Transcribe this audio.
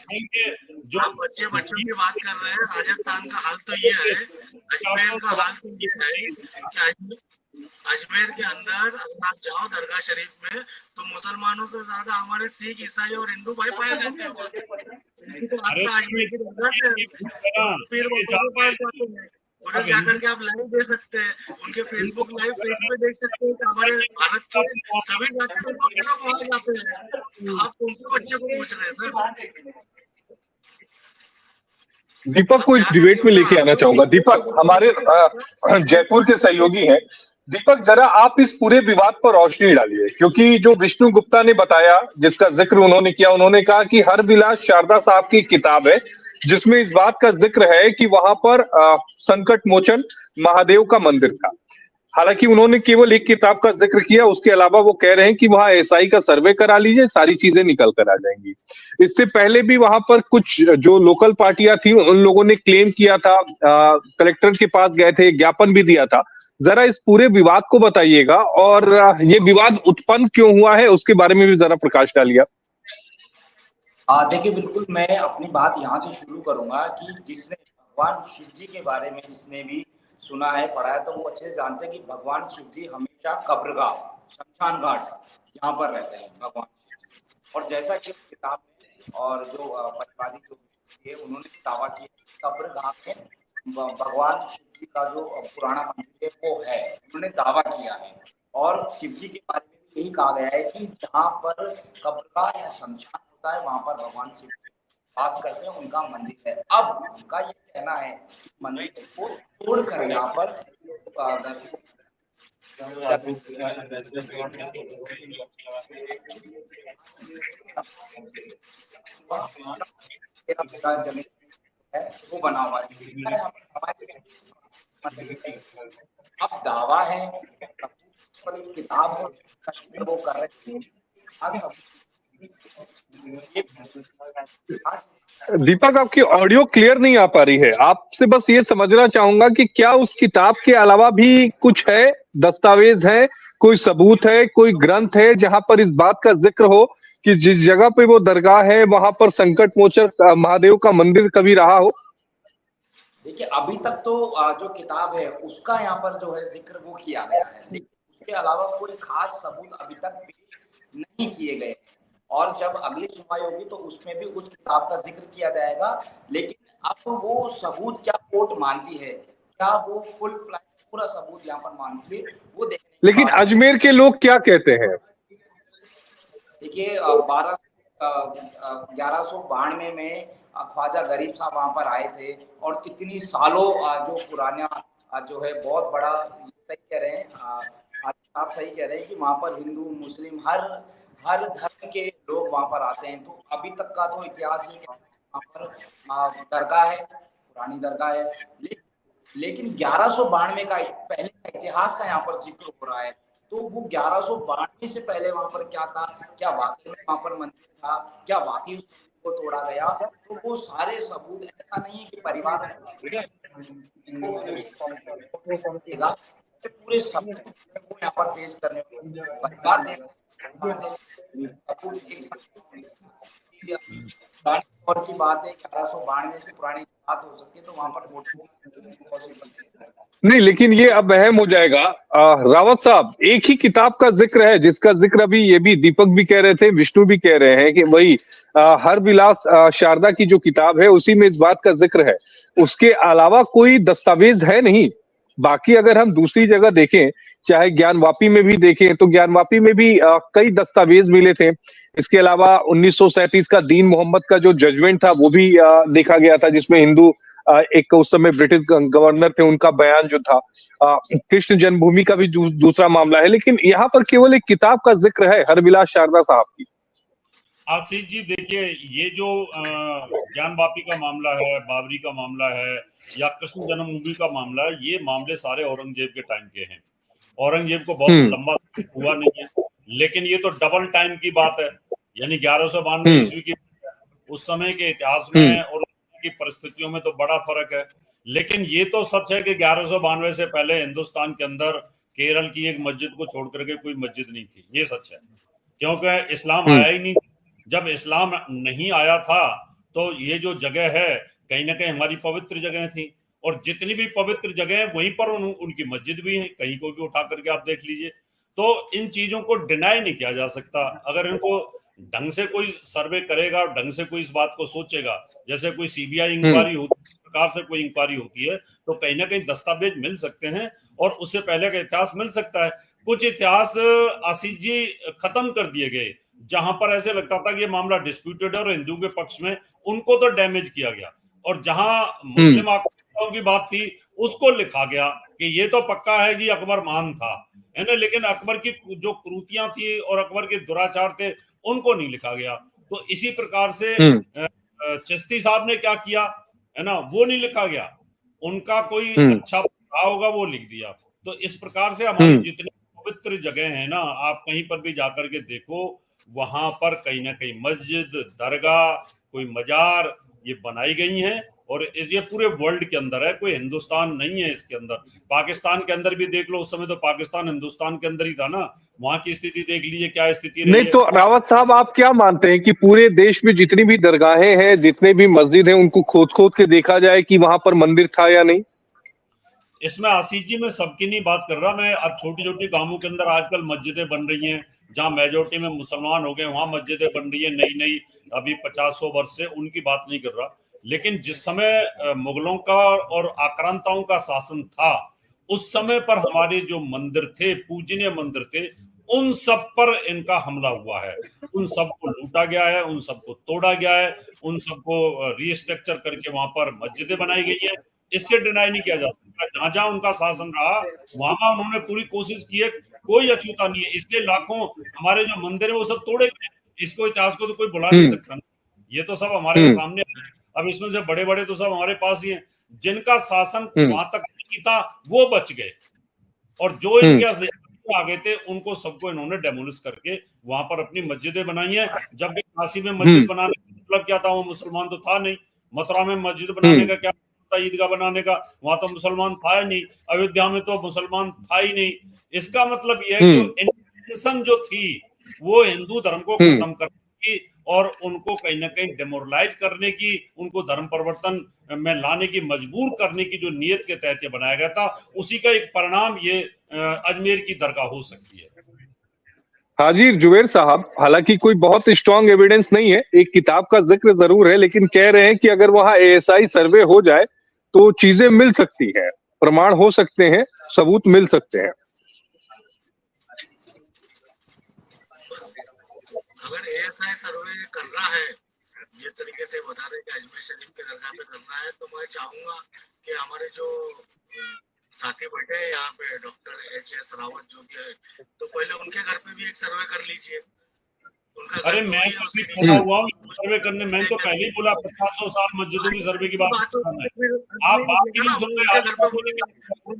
ईसाई के जो आप बच्चे बच्चों की बात कर रहे हैं। राजस्थान का हाल तो ये है, अजमेर का हाल तो ये है कि अजमेर के अंदर अगर आप जाओ दरगाह शरीफ में तो मुसलमानों से ज्यादा हमारे सिख, ईसाई और हिंदू भाई पाए जाते हैं। उनकी तो अरे आस्था अजमेर की दरगाह से है, पीर बाबा के पास जाते हैं। उधर जाकर के आप लाइव दे सकते हैं, उनके फेसबुक लाइव पेज पे देख सकते हैं कि हमारे भारत के सभी जाति धर्मों के लोग वहां जाते हैं। आप कौन से बच्चे को पूछ रहे हैं सर? दीपक को इस डिबेट में लेके आना चाहूंगा। दीपक हमारे जयपुर के सहयोगी हैं। दीपक, जरा आप इस पूरे विवाद पर रोशनी डालिए, क्योंकि जो विष्णु गुप्ता ने बताया, जिसका जिक्र उन्होंने किया, उन्होंने कहा कि हर विलास शारदा साहब की किताब है जिसमें इस बात का जिक्र है कि वहां पर संकट मोचन महादेव का मंदिर था। हालांकि उन्होंने केवल एक किताब का जिक्र किया, उसके अलावा वो कह रहे हैं कि वहां एसआई का सर्वे करा लीजिए, सारी चीजें निकल कर आ जाएंगी। इससे पहले भी वहां पर कुछ जो लोकल पार्टियां थी उन लोगों ने क्लेम किया था, कलेक्टर के पास गए थे, ज्ञापन भी दिया था। जरा इस पूरे विवाद को बताइएगा, और ये विवाद उत्पन्न क्यों हुआ है उसके बारे में भी जरा प्रकाश डालिए। देखिए, बिल्कुल मैं अपनी बात यहाँ से शुरू करूंगा कि जिसने भगवान शिव जी के बारे में जिसने भी सुना है, पढ़ा है, तो वो अच्छे से जानते हैं कि भगवान शिव जी हमेशा कब्रगाह, शमशान घाट, यहाँ पर रहते हैं भगवान शिव जी। और जैसा कि किताब में और जो परिवादी जो है उन्होंने दावा किया कब्रगाह में भगवान शिव जी का जो पुराना मंदिर है वो है, उन्होंने दावा किया है। और शिव जी के बारे में यही कहा गया है कि जहाँ पर कब्रगाह या शमशान होता है वहां पर भगवान शिव वास करते हैं, उनका मंदिर है। अब उनका ये कहना है कि मंदिर को तोड़कर यहाँ पर जमीन है वो बना हुआ है। अब दावा है, किताब वो कर रहे हैं। दीपक, आपकी ऑडियो क्लियर नहीं आ पा रही है। आपसे बस ये समझना चाहूंगा कि क्या उस किताब के अलावा भी कुछ है, दस्तावेज है, कोई सबूत है, कोई ग्रंथ है जहां पर इस बात का जिक्र हो कि जिस जगह पे वो दरगाह है वहां पर संकट मोचन महादेव का मंदिर कभी रहा हो? देखिए, अभी तक तो जो किताब है उसका यहाँ पर जो है जिक्र वो किया गया है, लेकिन उसके अलावा कोई खास सबूत अभी तक पेश नहीं किए गए। और जब अगली सुनवाई होगी तो उसमें भी उस किताब का जिक्र किया जाएगा। लेकिन अब वो सबूत क्या कोर्ट मानती है, क्या वो फुल फ्लैश पूरा सबूत यहाँ पर मानती है, वो देखने। लेकिन अजमेर के लोग क्या कहते हैं? देखिए, 1192 में ख्वाजा गरीब साहब वहां पर आए थे और इतनी सालों जो पुराना जो है बहुत बड़ा, सही कह रहे हैं आप, सही कह रहे हैं कि वहां पर हिंदू मुस्लिम हर धर्म के लोग वहां पर आते हैं। तो अभी तक का तो इतिहास ये वहां पर दरगाह है, पुरानी दरगाह है। लेकिन 1192 का पहले का इतिहास का यहाँ पर जिक्र हो रहा है। तो वो 1192 से पहले वहां पर क्या था, क्या वाकई में वहां पर मंदिर था, क्या वाकई उस को तोड़ा गया, तो वो सारे सबूत, ऐसा नहीं है कि परिवार पूरे सबूत को यहाँ पर पेश करने परिवार और की बात है, 1192 से पुरानी बात हो सकती है, तो वहां पर नहीं, लेकिन ये अब अहम हो जाएगा। रावत साहब, एक ही किताब का जिक्र है जिसका जिक्र अभी ये भी दीपक भी कह रहे थे, विष्णु भी कह रहे हैं कि वही हर विलास शारदा की जो किताब है उसी में इस बात का जिक्र है। उसके अलावा कोई दस्तावेज है नहीं। बाकी अगर हम दूसरी जगह देखें, चाहे ज्ञानवापी में भी देखें, तो ज्ञानवापी में भी कई दस्तावेज मिले थे। इसके अलावा 1937 का दीन मोहम्मद का जो जजमेंट था वो भी देखा गया था, जिसमें हिंदू एक उस समय ब्रिटिश गवर्नर थे, उनका बयान जो था। कृष्ण जन्मभूमि का भी दूसरा मामला है। लेकिन यहाँ पर केवल एक किताब का जिक्र है, हरविलास शारदा साहब की। आशीष जी, देखिए, ये जो ज्ञानवापी का मामला है, बाबरी का मामला है, या कृष्ण जन्मभूमि का मामला है, ये मामले सारे औरंगजेब के टाइम के हैं। औरंगजेब को बहुत लंबा हुआ नहीं है, लेकिन ये तो डबल टाइम की बात है, यानी 1192 ईस्वी की। उस समय के इतिहास में और की परिस्थितियों में तो बड़ा फर्क है। लेकिन ये तो सच है कि 1192 से पहले हिंदुस्तान के अंदर केरल की एक मस्जिद को छोड़ करके कोई मस्जिद नहीं थी, ये सच है, क्योंकि इस्लाम आया ही नहीं। जब इस्लाम नहीं आया था तो ये जो जगह है कहीं ना कहीं हमारी पवित्र जगह थी, और जितनी भी पवित्र जगह है वहीं पर उनकी मस्जिद भी है, कहीं को भी उठा करके आप देख लीजिए। तो इन चीजों को डिनाई नहीं किया जा सकता। अगर इनको ढंग से कोई सर्वे करेगा और ढंग से कोई इस बात को सोचेगा, जैसे कोई सीबीआई इंक्वायरी होती है, प्रकार से कोई इंक्वायरी होती है, तो कहीं ना कहीं दस्तावेज मिल सकते हैं और उससे पहले का इतिहास मिल सकता है। कुछ इतिहास आशीष जी खत्म कर दिए गए, जहां पर ऐसे लगता था कि ये मामला डिस्प्यूटेड है और हिंदू के पक्ष में, उनको तो डैमेज किया गया, और जहां मुस्लिम आक्रामकों की बात थी उसको लिखा गया कि ये तो पक्का है जी अकबर महान था, है ना, लेकिन अकबर की जो क्रूतियां थी और अकबर के दुराचार थे उनको नहीं लिखा गया। तो इसी प्रकार से चिश्ती साहब ने क्या किया, है ना, वो नहीं लिखा गया, उनका कोई अच्छा रहा होगा वो लिख दिया। तो इस प्रकार से हमारी जितनी पवित्र जगह है ना, आप कहीं पर भी जाकर के देखो, वहां पर कहीं ना कहीं मस्जिद, दरगाह, कोई मजार ये बनाई गई हैं, और ये पूरे वर्ल्ड के अंदर है, कोई हिंदुस्तान नहीं है इसके अंदर। पाकिस्तान के अंदर भी देख लो, उस समय तो पाकिस्तान हिंदुस्तान के अंदर ही था ना, वहां की स्थिति देख लीजिए क्या स्थिति रही नहीं है। तो रावत साहब, आप क्या मानते हैं कि पूरे देश में जितनी भी दरगाहें हैं, जितने भी मस्जिद हैं, उनको खोद खोद के देखा जाए कि वहां पर मंदिर था या नहीं? इसमें आशीष जी मैं सबकी नहीं बात कर रहा, मैं अब छोटी छोटी गांवों के अंदर आजकल मस्जिदें बन रही हैं, जहां मेजोरिटी में मुसलमान हो गए, वहां मस्जिदें बन रही है नई नई, अभी 50-100 वर्ष से, उनकी बात नहीं कर रहा। लेकिन जिस समय मुगलों का और आक्रांताओं का शासन था, उस समय पर हमारे जो मंदिर थे, पूजनीय मंदिर थे, उन सब पर इनका हमला हुआ है, उन सबको लूटा गया है, उन सबको तोड़ा गया है, उन सबको रीस्ट्रक्चर करके वहां पर मस्जिदें बनाई गई है। इससे डिनाई नहीं किया जा सकता, जहां जहां उनका शासन रहा वहां उन्होंने पूरी कोशिश की है, कोई अछूता नहीं है। इसलिए लाखों हमारे जो मंदिर है वो सब तोड़े गए, इसको इतिहास को तो कोई भुला नहीं सकता, ये तो सब हमारे सामने है। अब इसमें से बड़े बड़े तो सब हमारे पास ही हैं, जिनका शासन वहां तक नहीं था वो बच गए, और जो इनके आ गए थे उनको सबको इन्होंने डेमोलिश करके वहां पर अपनी मस्जिदें बनाई हैं। जबकि काशी में मस्जिद बनाने का मतलब क्या था, वो मुसलमान तो था नहीं। मथुरा में मस्जिद बनाने का क्या था, ईदगाह बनाने का, वहां तो मुसलमान था ही नहीं। अयोध्या में तो मुसलमान था ही नहीं। इसका मतलब यह है कि इंटेंशन जो थी वो हिंदू धर्म को खत्म करने की और उनको कहीं ना कहीं डेमोरलाइज करने की, उनको धर्म परिवर्तन में लाने की, मजबूर करने की जो नीयत के तहत ये बनाया गया था, उसी का एक परिणाम ये अजमेर की दरगाह हो सकती है। हाजी जुबैर साहब, हालांकि कोई बहुत स्ट्रांग एविडेंस नहीं है, एक किताब का जिक्र जरूर है, लेकिन कह रहे हैं कि अगर वहां एएसआई सर्वे हो जाए तो चीजें मिल सकती हैं, प्रमाण हो सकते हैं, सबूत मिल सकते हैं। अगर एएसआई सर्वे करना है, जिस तरीके से बता रहे कि अजमेर शरीफ के दरगाह पे करना है, तो मैं चाहूंगा कि हमारे जो साथी बैठे हैं यहाँ पे, डॉक्टर एच.एस. रावत जो भी है, तो पहले उनके घर पे भी एक सर्वे कर लीजिए। अरे मैं तो भी बोला हुआ हूँ सर्वे करने, मैं तो पहले ही बोला 50-100 साल मस्जिदों की सर्वे की बात, आप बात ही नहीं सुन रहे।